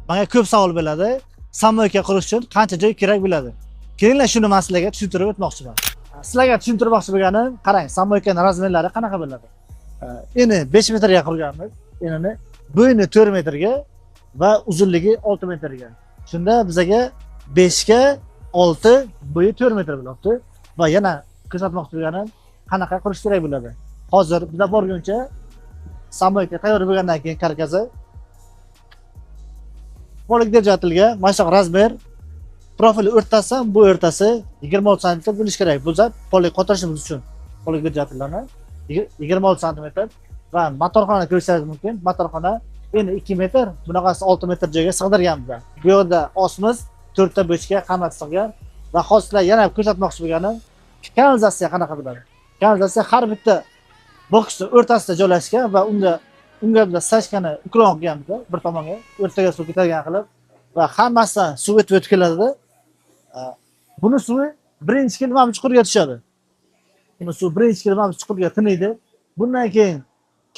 Menga ko'p savol bo'ladi. Samoyka qurish uchun qancha joy kerak bo'ladi? Kelinglar, shuni men sizlarga tushuntirib o'tmoqchiman. Sizlarga tushuntirmoqchi bo'lganim, qarang, samoykaning razmerlari qanaqa bo'ladi? Eni 5 metrga qurganmiz. Enini bo'yni 4 metrga va uzunligi 6 metrga. Shunda bizaga 5 ga 6, bo'yi 4 metr bo'lyapti. Va yana ko'rsatmoqchi bo'lganim, qanaqa qurish kerak bo'ladi. Hozir bizlar borguncha samoyka tayyor bo'lgandan keyin karkasi polik deb ajratilgan. Mana shu razmer profili o'rtasi bu o'rtasi 26 sm bo'lishi kerak. Bo'lsa polik qotirishimiz uchun polik deb ajratilgan 26 sm va motorxona ko'rsangiz mumkin. Motorxona endi 2 metr, bunaqasi 6 metr joyga sig'dirganmiz. Bu yerda osimiz 4 ta bochka qamab sig'gan va hozir yana ko'rsatmoqchi bo'lganim, kanalizatsiya qanaqa bo'ladi? Kanalizatsiya har bitta boksning o'rtasida joylashgan va unga biz sachkani ukron qilganmiz bir tomonga, o'rtaga suv ketadigan qilib va hammasidan suv o'tib keladi. Buni suvi birinchi kelma chuqurga tushadi. Buni suv birinchi kelma chuqurga tiniydi. Bundan keyin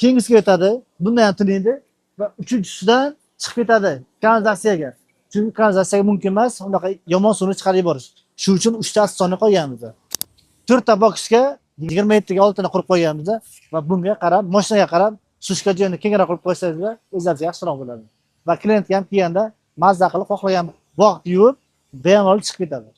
kengisiga o'tadi, bundan ham tiniydi va uchinchisidan chiqib ketadi kanalizatsiyaga. Chunki kanalizatsiyaga mumkin emas unaqa yomon suvni chiqarib yuborish. Shu uchun 3 ta sonni qo'yganmiz. 4 ta boksga 27 ga 6 ni qurib qo'yganmiz va bunga qarab, mashinaga qarab sushka joyini kengroq qilib qo'ysangiz, o'zingizga yaxshiroq bo'ladi. Va klient ham kelganda mazza qilib xohlagan vaqt yuvib, bemalol chiqib ketadi.